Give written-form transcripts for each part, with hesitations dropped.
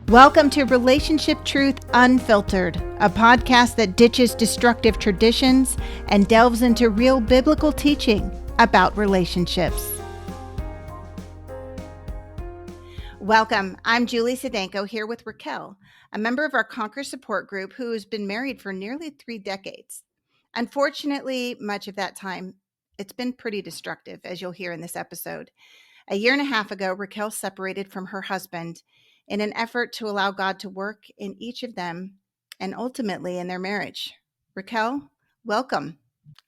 Welcome to Relationship Truth Unfiltered, a podcast that ditches destructive traditions and delves into real biblical teaching about relationships. Welcome. I'm Julie Sedenko here with Raquel, a member of our Conquer support group who has been married for nearly 3 decades. Unfortunately, much of that time, it's been pretty destructive, as you'll hear in this episode. A year and a half ago, Raquel separated from her husband in an effort to allow God to work in each of them and ultimately in their marriage. Raquel, welcome.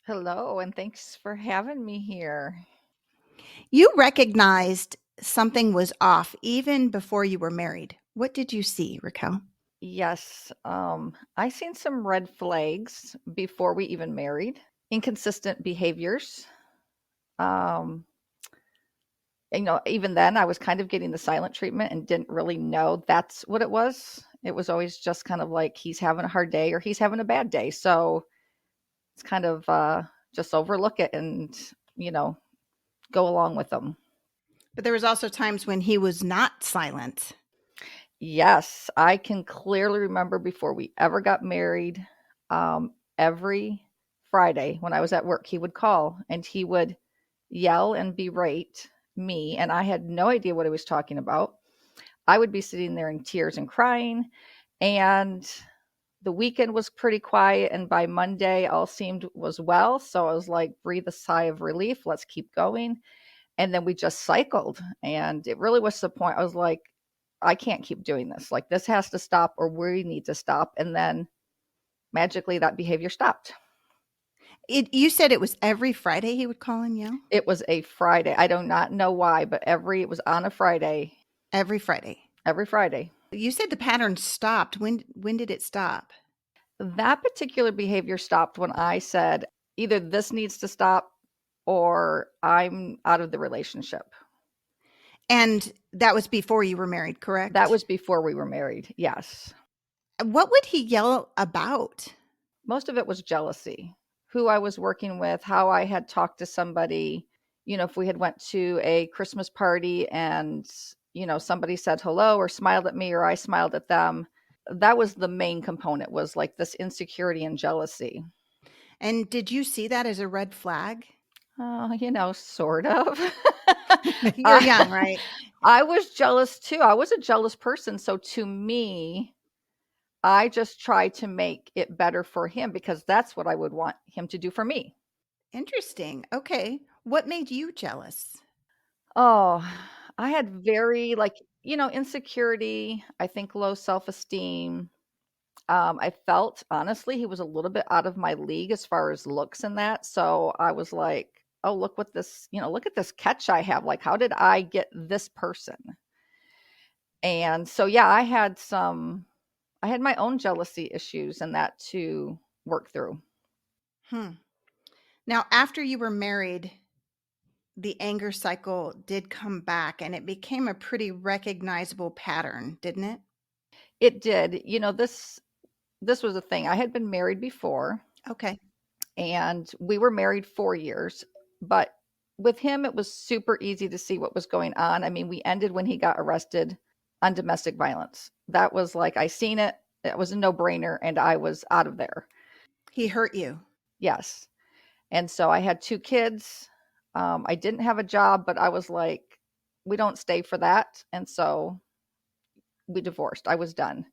Hello, and thanks for having me here. You recognized something was off even before you were married. What did you see, Raquel? Yes, I seen some red flags before we even married. Inconsistent behaviors. Um, even then I was kind of getting the silent treatment and didn't really know that's what it was. It was always just kind of like he's having a hard day or he's having a bad day. So it's kind of just overlook it and, go along with them. But there was also times when he was not silent. Yes, I can clearly remember before we ever got married, every Friday when I was at work, he would call and he would yell and berate me, and I had no idea what he was talking about. I would be sitting there in tears and crying, and the weekend was pretty quiet, and by Monday, all seemed was well. So I was like, breathe a sigh of relief, let's keep going. And then we just cycled, and it really was the point. I was like, I can't keep doing this. Like, this has to stop, or we need to stop. And then magically that behavior stopped. You said it was every Friday he would call and yell? It was a Friday. I do not know why, but it was on a Friday. Every Friday. Every Friday. You said the pattern stopped. When did it stop? That particular behavior stopped when I said, either this needs to stop or I'm out of the relationship. And that was before you were married, correct? That was before we were married. Yes. What would he yell about? Most of it was jealousy. Who I was working with, how I had talked to somebody, if we had went to a Christmas party and, somebody said hello or smiled at me or I smiled at them. That was the main component, was like this insecurity and jealousy. And did you see that as a red flag? Sort of. You're young, right? I was jealous too. I was a jealous person. So to me, I just tried to make it better for him because that's what I would want him to do for me. Interesting. Okay. What made you jealous? Oh, I had very insecurity, I think low self-esteem. I felt honestly he was a little bit out of my league as far as looks and that. So I was like, oh, look at this catch I have. Like, how did I get this person? And so, yeah, I had my own jealousy issues and that to work through. Now, after you were married, the anger cycle did come back and it became a pretty recognizable pattern, didn't it? It did. This was a thing. I had been married before. Okay. And we were married 4 years, but with him, it was super easy to see what was going on. I mean, we ended when he got arrested on domestic violence. That was like, I seen it. It was a no-brainer, and I was out of there. He hurt you? Yes. And so I had 2 kids. I didn't have a job, but I was like, we don't stay for that. And so we divorced. I was done.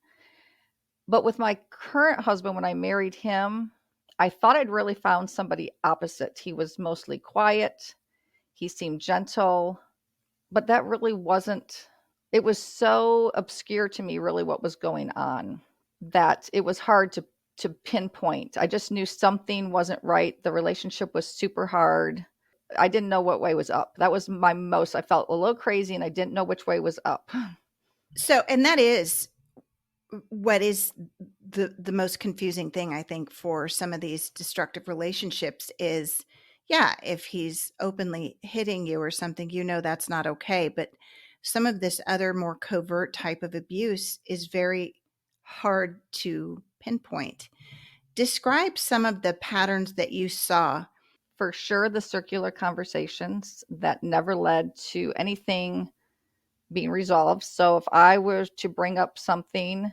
But with my current husband, when I married him, I thought I'd really found somebody opposite. He was mostly quiet. He seemed gentle, but that really wasn't. It was so obscure to me, really, what was going on, that it was hard to pinpoint. I just knew something wasn't right. The relationship was super hard. I didn't know what way was up. That was I felt a little crazy and I didn't know which way was up. So, and that is what is the most confusing thing, I think, for some of these destructive relationships is, yeah, if he's openly hitting you or something, that's not okay. But some of this other more covert type of abuse is very hard to pinpoint. Describe some of the patterns that you saw. For sure, the circular conversations that never led to anything being resolved. So if I were to bring up something,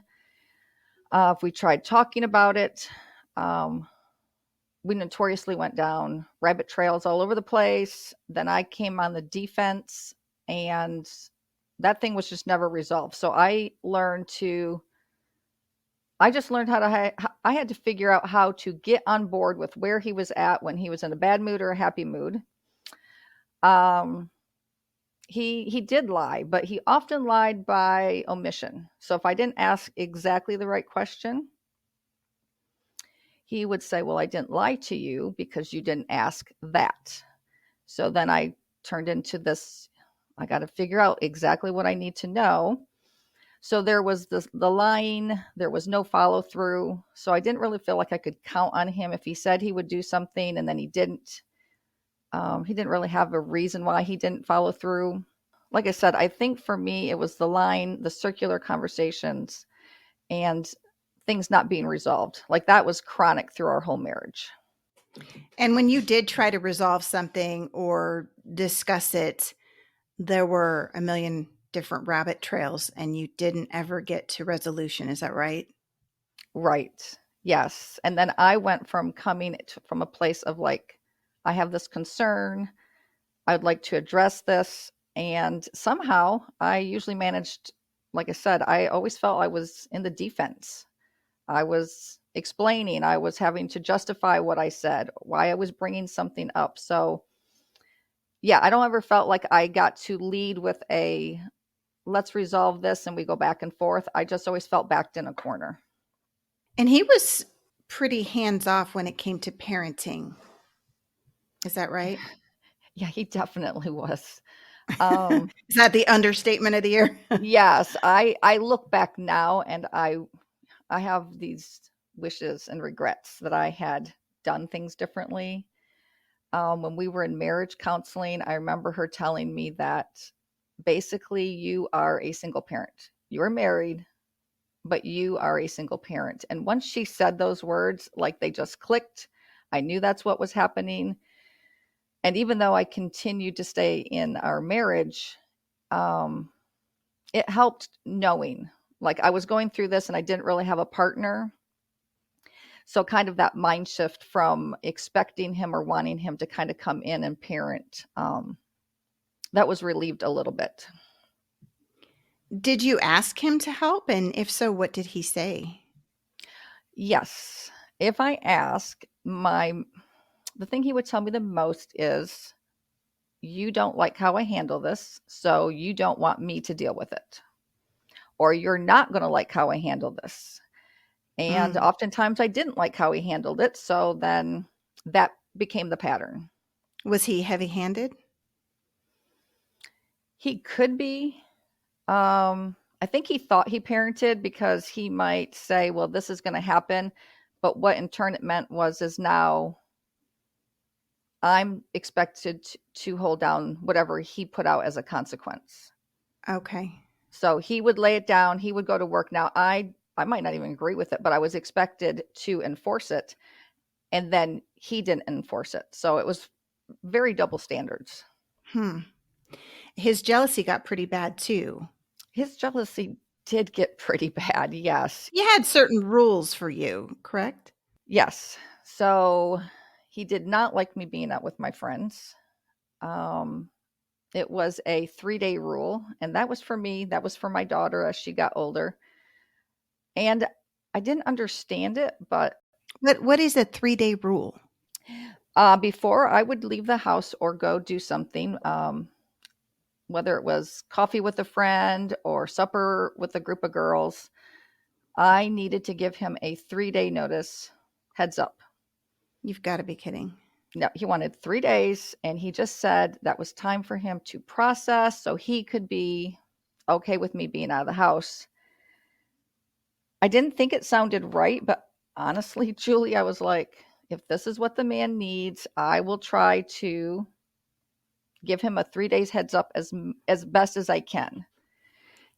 if we tried talking about it, um, we notoriously went down rabbit trails all over the place. Then I came on the defense, and that thing was just never resolved. So I just learned how to, I had to figure out how to get on board with where he was at when he was in a bad mood or a happy mood. Um, he did lie, but he often lied by omission. So if I didn't ask exactly the right question, he would say, "Well, I didn't lie to you because you didn't ask that." So then I turned into this, I got to figure out exactly what I need to know. So there was the lying, there was no follow through. So I didn't really feel like I could count on him if he said he would do something and then he didn't. He didn't really have a reason why he didn't follow through. Like I said, I think for me, it was the line, the circular conversations, and things not being resolved. Like that was chronic through our whole marriage. And when you did try to resolve something or discuss it, there were a million different rabbit trails and you didn't ever get to resolution. Is that right? Right. Yes. And then I went from from a place of like, I have this concern. I'd like to address this. And somehow I usually managed, like I said, I always felt I was in the defense. I was explaining, I was having to justify what I said, why I was bringing something up. So, yeah, I don't ever felt like I got to lead with a let's resolve this and we go back and forth. I just always felt backed in a corner. And he was pretty hands off when it came to parenting. Is that right? Yeah, he definitely was. Um, Is that the understatement of the year? yes, I look back now and I have these wishes and regrets that I had done things differently. When we were in marriage counseling, I remember her telling me that basically you are a single parent. You are married, but you are a single parent. And once she said those words, like they just clicked, I knew that's what was happening. And even though I continued to stay in our marriage, um, it helped knowing like I was going through this and I didn't really have a partner. So kind of that mind shift from expecting him or wanting him to kind of come in and parent, that was relieved a little bit. Did you ask him to help? And if so, what did he say? Yes. If I ask, the thing he would tell me the most is, you don't like how I handle this, so you don't want me to deal with it. Or you're not going to like how I handle this. And Mm. oftentimes I didn't like how he handled it. So then that became the pattern. Was he heavy handed? He could be. I think he thought he parented because he might say, well, this is going to happen. But what in turn it meant is now I'm expected to hold down whatever he put out as a consequence. Okay. So he would lay it down. He would go to work. Now I might not even agree with it, but I was expected to enforce it. And then he didn't enforce it. So it was very double standards. Hmm. His jealousy got pretty bad too. His jealousy did get pretty bad. Yes. He had certain rules for you, correct? Yes. So he did not like me being out with my friends. Um, it was a 3-day rule, and that was for me. That was for my daughter as she got older. And I didn't understand it, but What is a 3-day rule? before I would leave the house or go do something, whether it was coffee with a friend or supper with a group of girls, I needed to give him a 3-day notice, heads up. You've got to be kidding. No, he wanted 3 days, and he just said that was time for him to process so he could be okay with me being out of the house. I didn't think it sounded right, but honestly, Julie, I was like, if this is what the man needs, I will try to give him a 3 days heads up as best as I can.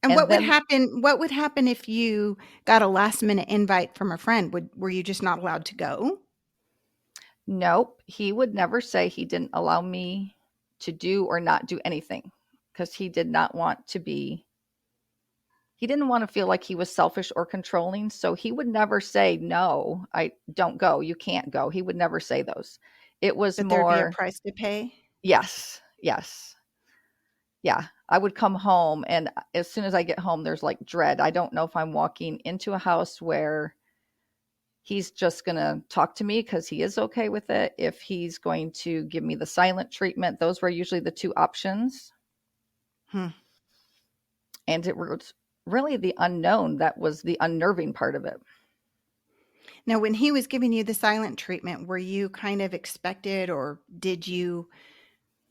And And then what would happen if you got a last minute invite from a friend? Were you just not allowed to go? nope, he would never say he didn't allow me to do or not do anything. because he didn't want to feel like he was selfish or controlling. So he would never say, no, I don't go. You can't go. He would never say those. It was But there'd be a more, price to pay? yes, yes. Yeah. I would come home, and as soon as I get home, there's like dread. I don't know if I'm walking into a house where he's just going to talk to me because he is okay with it, if he's going to give me the silent treatment. Those were usually the two options. Hmm. And it was really the unknown that was the unnerving part of it. Now, when he was giving you the silent treatment, were you kind of expected, or did you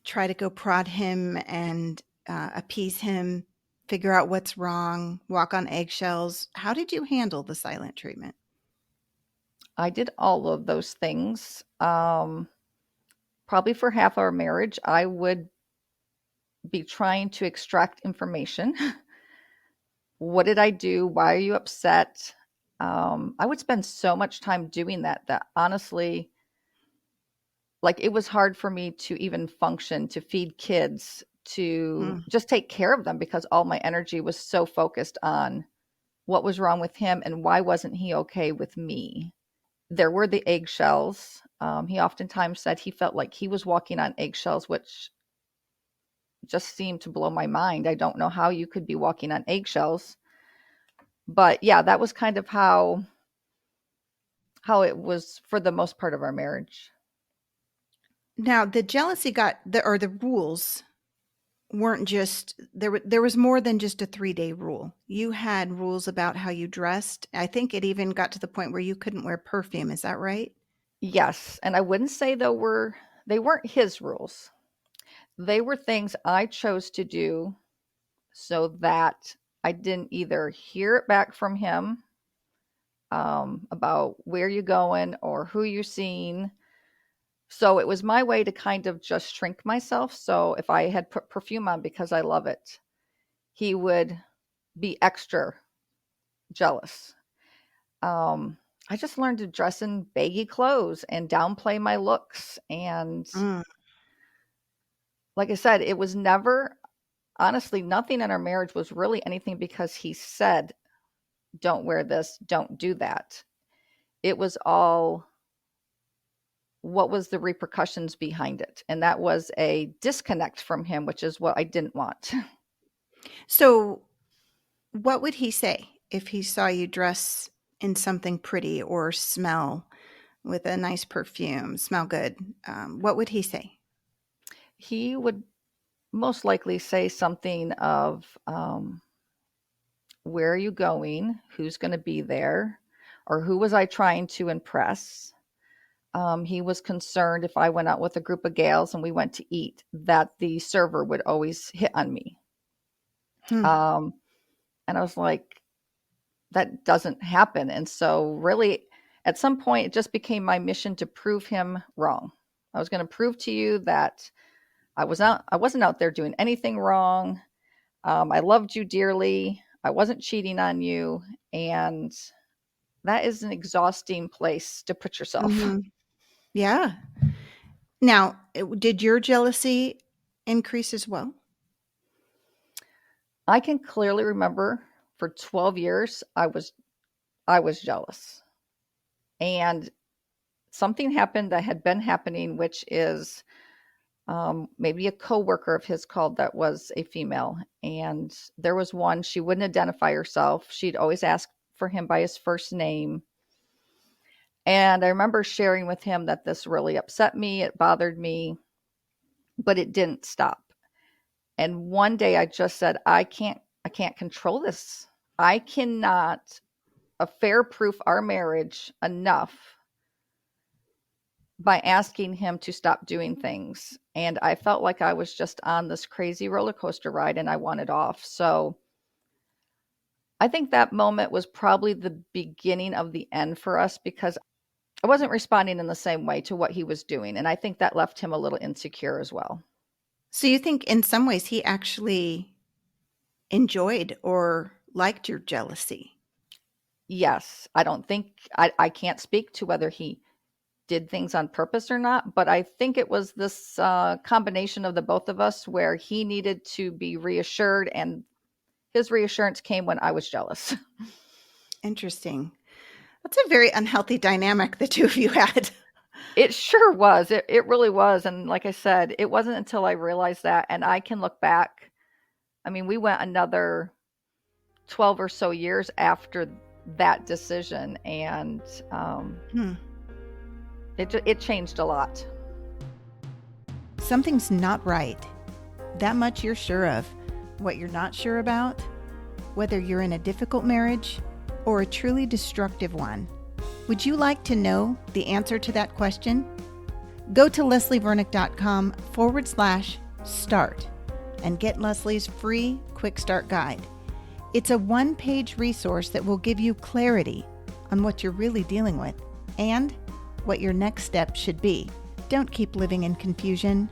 try to go prod him and appease him, figure out what's wrong, walk on eggshells? How did you handle the silent treatment? I did all of those things. Probably for half our marriage, I would be trying to extract information. What did I do? Why are you upset? I would spend so much time doing that honestly, like, it was hard for me to even function, to feed kids, to Hmm. just take care of them, because all my energy was so focused on what was wrong with him and why wasn't he okay with me. There were the eggshells. He oftentimes said he felt like he was walking on eggshells, which just seemed to blow my mind. I don't know how you could be walking on eggshells. But yeah, that was kind of how it was for the most part of our marriage. Now, the jealousy or the rules weren't just there was more than just a 3-day rule. You had rules about how you dressed. I think it even got to the point where you couldn't wear perfume. Is that right? Yes, and I wouldn't say they weren't his rules. They were things I chose to do so that I didn't either hear it back from him, about where you're going or who you're seeing. So it was my way to kind of just shrink myself. So if I had put perfume on because I love it, he would be extra jealous. Um, I just learned to dress in baggy clothes and downplay my looks. And Mm. like I said, it was never, honestly, nothing in our marriage was really anything because he said, don't wear this, don't do that. It was all, what was the repercussions behind it? And that was a disconnect from him, which is what I didn't want. So, what would he say if he saw you dress in something pretty or smell with a nice perfume, smell good? What would he say? He would most likely say something of, where are you going? Who's going to be there? Or who was I trying to impress? He was concerned if I went out with a group of gals and we went to eat, that the server would always hit on me. Hmm. Um, and I was like, that doesn't happen. And so, really, at some point, it just became my mission to prove him wrong. I was going to prove to you that I wasn't out there doing anything wrong. I loved you dearly. I wasn't cheating on you. And that is an exhausting place to put yourself. Hmm. Yeah. Now, did your jealousy increase as well? I can clearly remember for 12 years I was jealous. And something happened that had been happening, which is, maybe a coworker of his called that was a female. And there was one, she wouldn't identify herself. She'd always ask for him by his first name. And I remember sharing with him that this really upset me. It bothered me, but it didn't stop. And one day I just said, I can't control this. I cannot affair proof our marriage enough by asking him to stop doing things. And I felt like I was just on this crazy roller coaster ride and I wanted off. So I think that moment was probably the beginning of the end for us, because I wasn't responding in the same way to what he was doing. And I think that left him a little insecure as well. So, you think in some ways he actually enjoyed or liked your jealousy? Yes, I don't think, I can't speak to whether he did things on purpose or not, but I think it was this combination of the both of us where he needed to be reassured, and his reassurance came when I was jealous. Interesting. That's a very unhealthy dynamic the two of you had. It sure was. It really was. And like I said, it wasn't until I realized that, and I can look back. I mean, we went another 12 or so years after that decision, and Hmm. it changed a lot. Something's not right. That much you're sure of. What you're not sure about, whether you're in a difficult marriage or a truly destructive one. Would you like to know the answer to that question? Go to leslievernick.com/start and get Leslie's free Quick Start Guide. It's a one-page resource that will give you clarity on what you're really dealing with and what your next step should be. Don't keep living in confusion.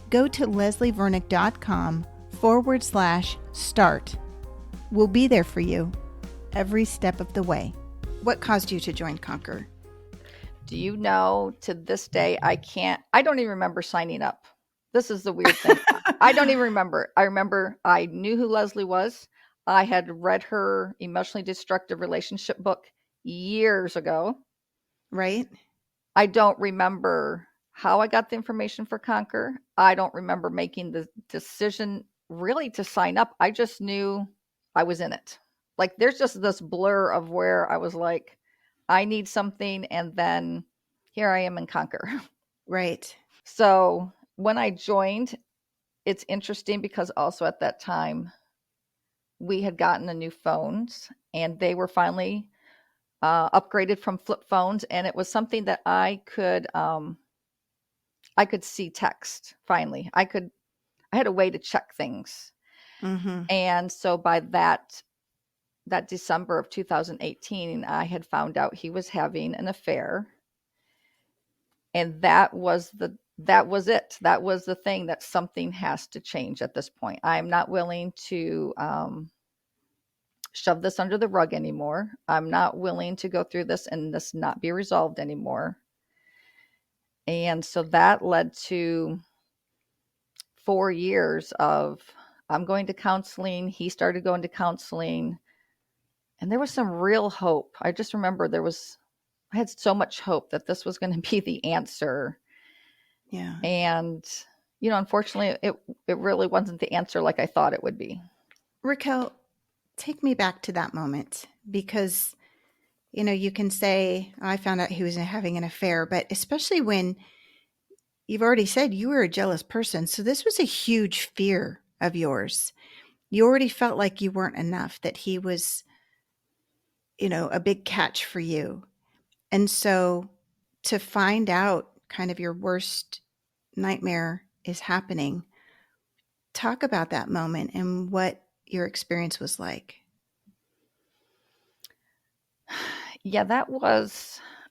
Go to leslievernick.com/start. We'll be there for you every step of the way. What caused you to join Conquer? Do you know, to this day, I don't even remember signing up. This is the weird thing. I don't even remember. I remember I knew who Leslie was. I had read her emotionally destructive relationship book years ago. Right? I don't remember how I got the information for Conquer. I don't remember making the decision really to sign up. I just knew I was in it. Like, there's just this blur of where I was like, I need something, and then here I am in Conquer. Right. So when I joined, it's interesting because also at that time we had gotten the new phones, and they were finally upgraded from flip phones, and it was something that I could see text. Finally, I had a way to check things. Mm-hmm. And so by that December of 2018, I had found out he was having an affair, and that was it. That was the thing, that something has to change at this point. I'm not willing to shove this under the rug anymore. I'm not willing to go through this and this not be resolved anymore. And so that led to 4 years of, I'm going to counseling. He started going to counseling, and there was some real hope. I just remember I had so much hope that this was going to be the answer. Yeah. And, unfortunately, it really wasn't the answer like I thought it would be. Raquel, take me back to that moment, because, you can say, I found out he was having an affair, but especially when you've already said you were a jealous person. So this was a huge fear of yours. You already felt like you weren't enough, that he was, a big catch for you. And so to find out kind of your worst nightmare is happening, talk about that moment and what your experience was like. Yeah,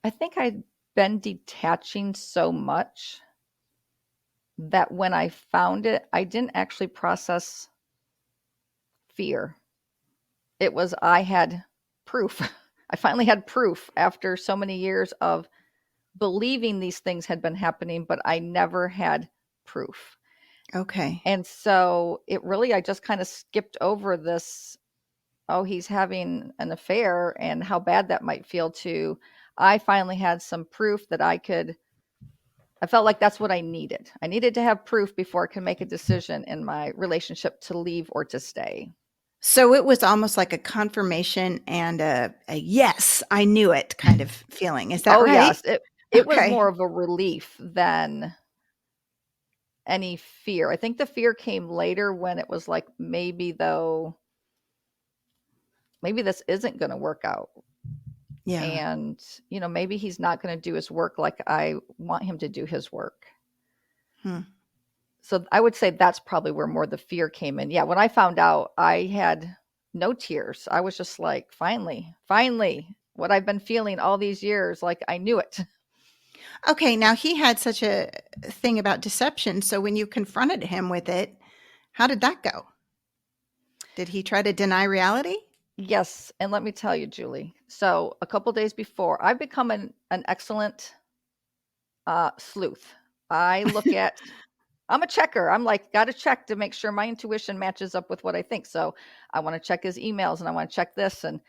I think I'd been detaching so much that when I found it, I didn't actually process fear. It was, I had proof. I finally had proof after so many years of believing these things had been happening, but I never had proof. Okay. And so I just kind of skipped over this, oh, he's having an affair and how bad that might feel, to, I finally had some proof that I felt like that's what I needed. I needed to have proof before I could make a decision in my relationship to leave or to stay. So it was almost like a confirmation and a yes, I knew it kind of feeling. Is that Oh, right? yes. It was Okay. more of a relief than any fear. I think the fear came later when it was like, maybe this isn't going to work out. Yeah. And, maybe he's not going to do his work like I want him to do his work. Hmm. So I would say that's probably where more the fear came in. Yeah. When I found out, I had no tears. I was just like, finally, what I've been feeling all these years, like I knew it. Okay. Now he had such a thing about deception. So when you confronted him with it, how did that go? Did he try to deny reality? Yes, and let me tell you, Julie. So a couple days before, I've become an excellent Sleuth. I look at I'm a checker. I'm like, gotta check to make sure my intuition matches up with what I think. So I want to check his emails and I want to check this. And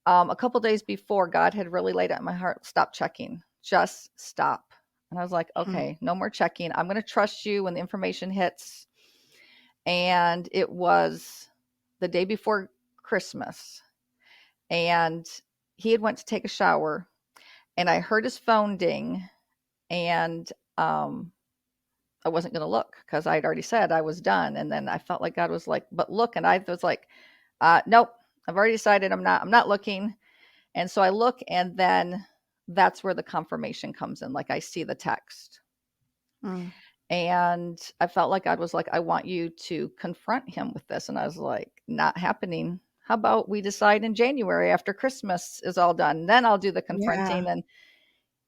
a couple days before, God had really laid it on my heart, stop checking, just stop. And I was like, Hmm. okay, no more checking. I'm going to trust you when the information hits. And it was the day before Christmas. And he had went to take a shower and I heard his phone ding and I wasn't going to look because I had already said I was done. And then I felt like God was like, but look. And I was like, nope, I've already decided I'm not looking. And so I look and then that's where the confirmation comes in. Like I see the text Mm. and I felt like God was like, I want you to confront him with this. And I was like, not happening. How about we decide in January after Christmas is all done? Then I'll do the Yeah. confronting. And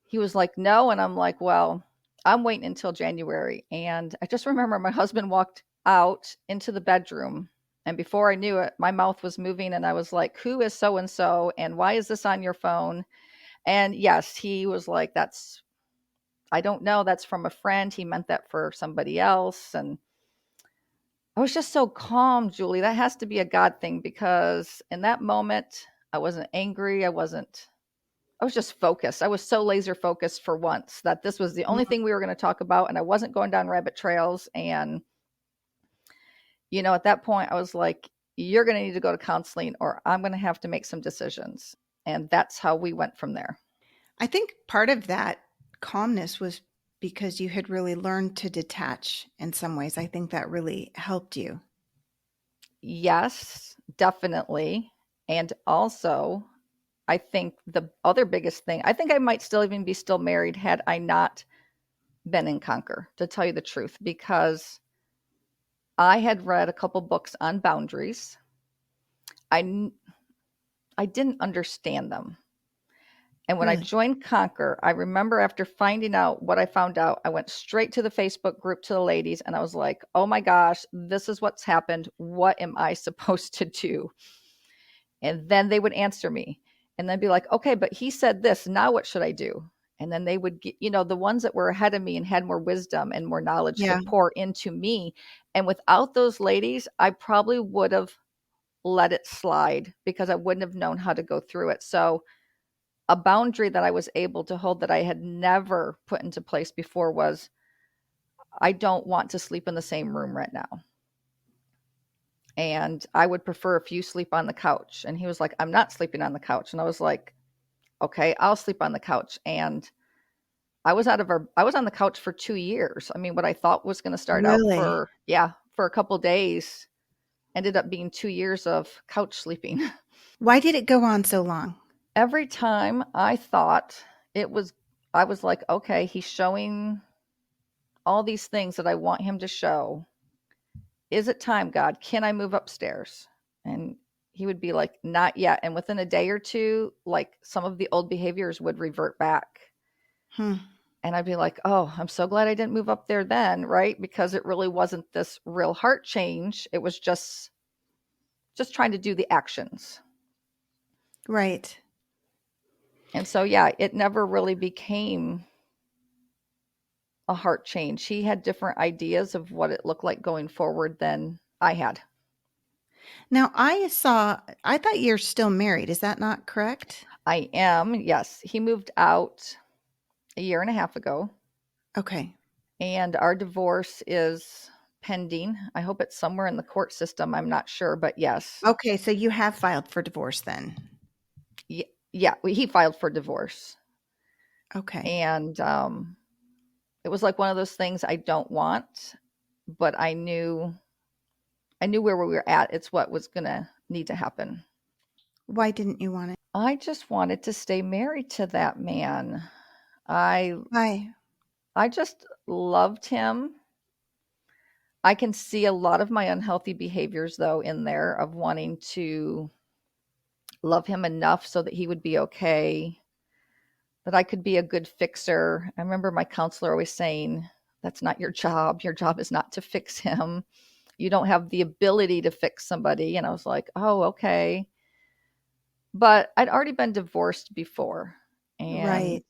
he was like, no. And I'm like, well, I'm waiting until January. And I just remember my husband walked out into the bedroom. And before I knew it, my mouth was moving. And I was like, who is so and so? And why is this on your phone? And yes, he was like, that's, I don't know. That's from a friend. He meant that for somebody else. And I was just so calm, Julie. That has to be a God thing because in that moment, I wasn't angry. I was just focused. I was so laser focused for once that this was the only Mm. thing we were going to talk about. And I wasn't going down rabbit trails. And, at that point, I was like, you're going to need to go to counseling or I'm going to have to make some decisions. And that's how we went from there. I think part of that calmness was because you had really learned to detach in some ways. I think that really helped you. Yes, definitely. And also, I think the other biggest thing, I think I might still even be still married had I not been in Conquer, to tell you the truth, because I had read a couple books on boundaries. I I didn't understand them. And when I Really? joined Conquer, I remember after finding out what I found out, I went straight to the Facebook group to the ladies and I was like, "Oh my gosh, this is what's happened. What am I supposed to do?" And then they would answer me and then be like, okay, but he said this. Now what should I do? And then they would get, the ones that were ahead of me and had more wisdom and more knowledge to Yeah. pour into me. And without those ladies, I probably would have let it slide because I wouldn't have known how to go through it. So, a boundary that I was able to hold that I had never put into place before was I don't want to sleep in the same room right now. And I would prefer if you sleep on the couch. And he was like, I'm not sleeping on the couch. And I was like, okay, I'll sleep on the couch. And I was on the couch for 2 years. I mean, what I thought was going to start out Really? for, yeah, for a couple days ended up being 2 years of couch sleeping. Why did it go on so long? Every time I thought it was, I was like, okay, he's showing all these things that I want him to show. Is it time, God? Can I move upstairs? And he would be like, not yet. And within a day or two, like some of the old behaviors would revert back. Hmm. And I'd be like, oh, I'm so glad I didn't move up there then, right? Because it really wasn't this real heart change. It was just trying to do the actions. Right. And so yeah, it never really became a heart change. He had different ideas of what it looked like going forward than I had. Now, I thought you're still married. Is that not correct? I am, yes. He moved out a year and a half ago, Okay. and our divorce is pending. I hope it's somewhere in the court system. I'm not sure, but yes. Okay. So you have filed for divorce then. Yeah, he filed for divorce. Okay. And it was like one of those things I don't want, but I knew where we were at. It's what was going to need to happen. Why didn't you want it? I just wanted to stay married to that man. I Why? I just loved him. I can see a lot of my unhealthy behaviors though in there of wanting to love him enough so that he would be okay, that I could be a good fixer. I remember my counselor always saying, that's not your job. Your job is not to fix him. You don't have the ability to fix somebody. And I was like, oh, okay. But I'd already been divorced before. And Right.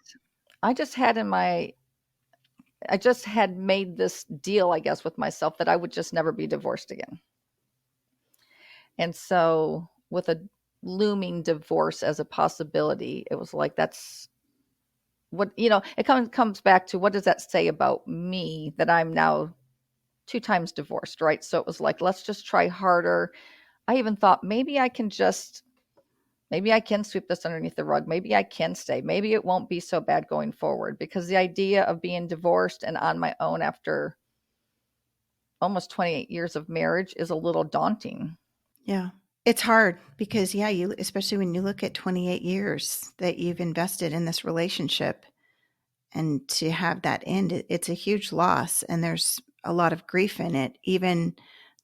I just had in my I just had made this deal, I guess, with myself that I would just never be divorced again. And so, with a looming divorce as a possibility, it was like, that's what, it comes back to, what does that say about me that I'm now two times divorced, right? So it was like, let's just try harder. I even thought maybe I can sweep this underneath the rug. Maybe I can stay. Maybe it won't be so bad going forward, because the idea of being divorced and on my own after almost 28 years of marriage is a little daunting. Yeah. It's hard because, yeah, you, especially when you look at 28 years that you've invested in this relationship, and to have that end, it's a huge loss. And there's a lot of grief in it, even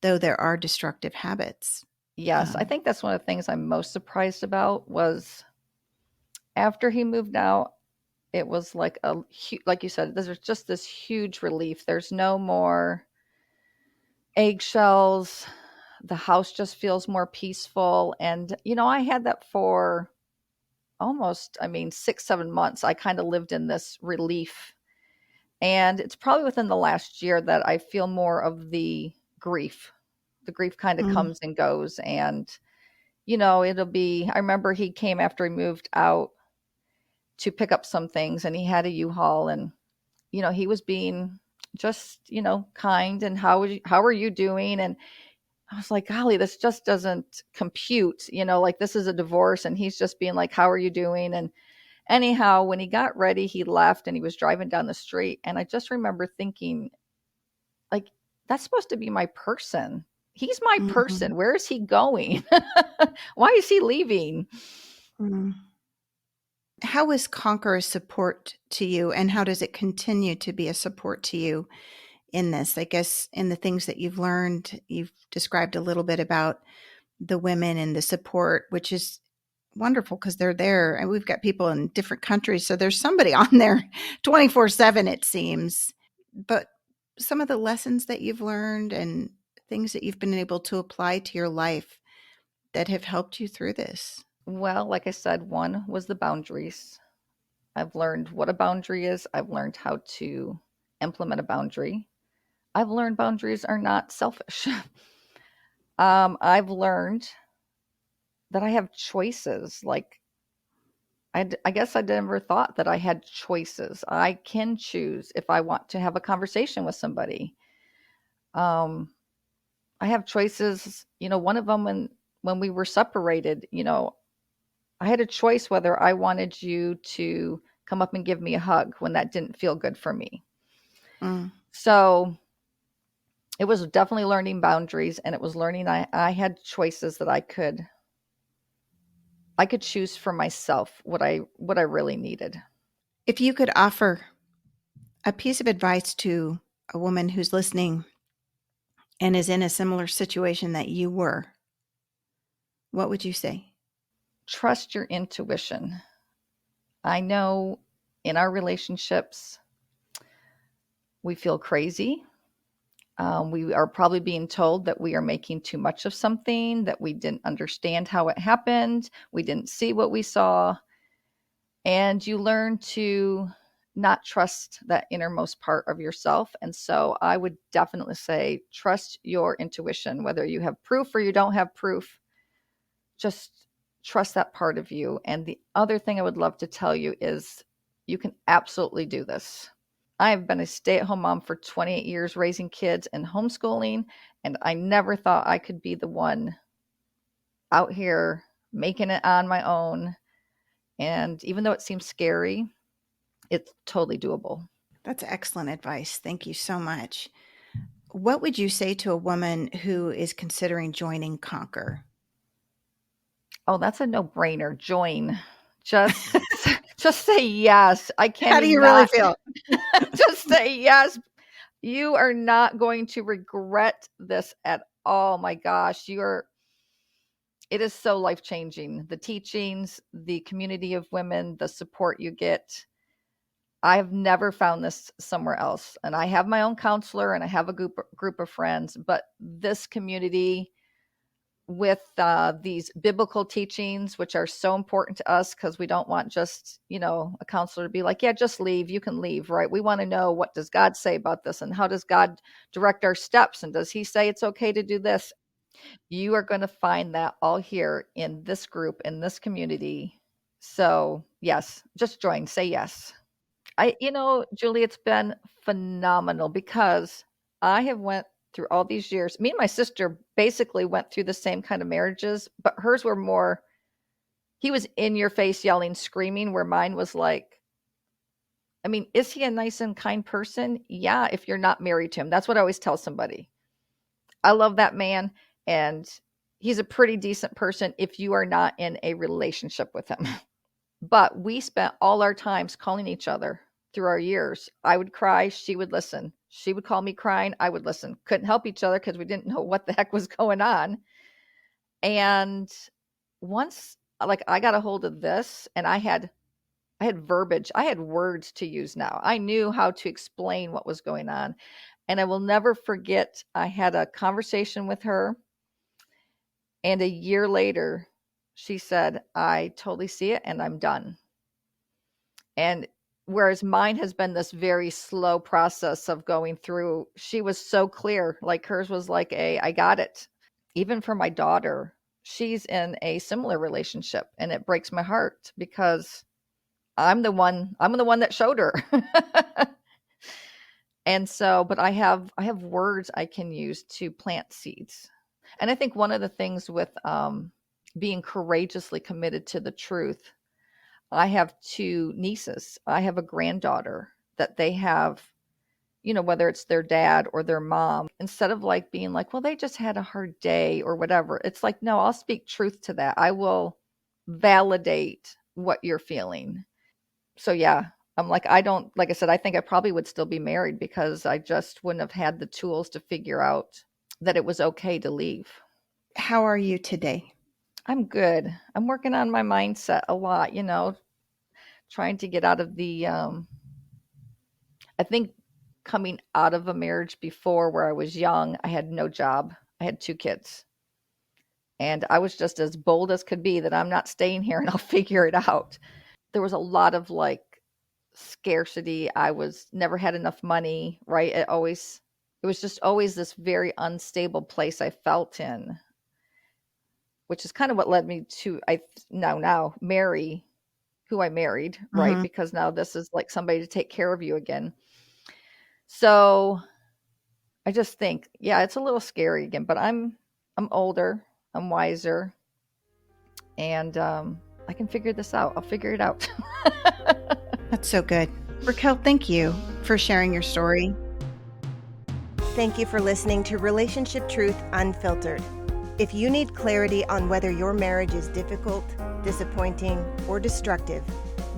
though there are destructive habits. Yes, I think that's one of the things I'm most surprised about was after he moved out, it was like like you said, there's just this huge relief. There's no more eggshells. The house just feels more peaceful. And, I had that for almost, 6, 7 months. I kind of lived in this relief. And it's probably within the last year that I feel more of the grief. The grief kind of Mm, comes and goes. And, I remember he came after he moved out to pick up some things, and he had a U-Haul, and, he was being just, kind, and how are you doing? And I was like, golly, this just doesn't compute, like, this is a divorce, and he's just being like, how are you doing? And anyhow, when he got ready, he left and he was driving down the street. And I just remember thinking, like, that's supposed to be my person. He's my mhm, person. Where is he going? Why is he leaving? mm. How is Conquer a support to you, and how does it continue to be a support to you in this? I guess in the things that you've learned, you've described a little bit about the women and the support, which is wonderful because they're there. And we've got people in different countries. So there's somebody on there 24/7, it seems. But some of the lessons that you've learned and things that you've been able to apply to your life that have helped you through this. Well, like I said, one was the boundaries. I've learned what a boundary is. I've learned how to implement a boundary. I've learned boundaries are not selfish. I've learned that I have choices. Like, I guess I never thought that I had choices. I can choose if I want to have a conversation with somebody. Um, I have choices. One of them, when we were separated, I had a choice whether I wanted you to come up and give me a hug when that didn't feel good for me. Mm, So it was definitely learning boundaries, and it was learning I had choices that I could choose for myself what I really needed. if you could offer a piece of advice to a woman who's listening and is in a similar situation that you were, what would you say? Trust your intuition. I know in our relationships, we feel crazy. We are probably being told that we are making too much of something, that we didn't understand how it happened, we didn't see what we saw. And you learn to not trust that innermost part of yourself. And so I would definitely say trust your intuition, whether you have proof or you don't have proof, just trust that part of you. And the other thing I would love to tell you is you can absolutely do this. I've been a stay at home mom for 28 years, raising kids and homeschooling, and I never thought I could be the one out here making it on my own. And even though it seems scary, it's totally doable. That's excellent advice. Thank you so much. What would you say to a woman who is considering joining Conquer? Oh, that's a no-brainer. Join. Just just say yes. How Can do you you really not? feel? Just say yes. You are not going to regret this at all. My gosh, it is so life-changing. The teachings, the community of women, the support you get. I've never found this somewhere else. And I have my own counselor and I have a group of friends, but this community, with these biblical teachings, which are so important to us because we don't want just, a counselor to be like, yeah, just leave. You can leave, right? We want to know, what does God say about this? And how does God direct our steps? And does he say it's okay to do this? You are going to find that all here in this group, in this community. So yes, just join, say yes. Julie, it's been phenomenal because I have went through all these years. Me and my sister basically went through the same kind of marriages, but hers were more, he was in your face yelling, screaming, where mine was like, I mean, is he a nice and kind person? Yeah, if you're not married to him. That's what I always tell somebody. I love that man, and he's a pretty decent person if you are not in a relationship with him. But we spent all our times calling each other through our years. I would cry, she would listen. She would call me crying, I would listen. Couldn't help each other because we didn't know what the heck was going on. And once, like, I got a hold of this, and I had verbiage, I had words to use now. I knew how to explain what was going on. And I will never forget, I had a conversation with her, and a year later, she said, I totally see it, and I'm done. And whereas mine has been this very slow process of going through, she was so clear. Like, hers was like I got it. Even for my daughter, she's in a similar relationship, and it breaks my heart because I'm the one that showed her. And so, but I have words I can use to plant seeds. And I think one of the things with being courageously committed to the truth, I have 2 nieces. I have a granddaughter that they have, whether it's their dad or their mom, instead of like being like, well, they just had a hard day or whatever. It's like, no, I'll speak truth to that. I will validate what you're feeling. So yeah, I'm like, like I said, I think I probably would still be married because I just wouldn't have had the tools to figure out that it was okay to leave. How are you today? I'm good. I'm working on my mindset a lot, trying to get out of the, I think coming out of a marriage before where I was young, I had no job. I had 2 kids. And I was just as bold as could be that I'm not staying here and I'll figure it out. There was a lot of like scarcity. I never had enough money, right? It was just always this very unstable place I felt in, which is kind of what led me to now marry who I married, right? Mm-hmm. Because now this is like somebody to take care of you again. So I just think, yeah, it's a little scary again, but I'm older, I'm wiser, and I can figure this out. I'll figure it out. That's so good. Raquel, thank you for sharing your story. Thank you for listening to Relationship Truth Unfiltered. If you need clarity on whether your marriage is difficult, disappointing, or destructive,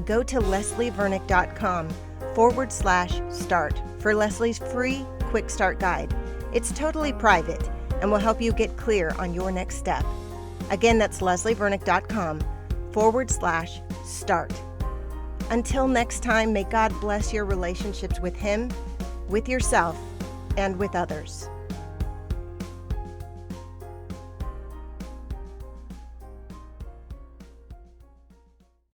go to leslievernick.com/start for Leslie's free quick start guide. It's totally private and will help you get clear on your next step. Again, that's leslievernick.com/start. Until next time, may God bless your relationships with Him, with yourself, and with others.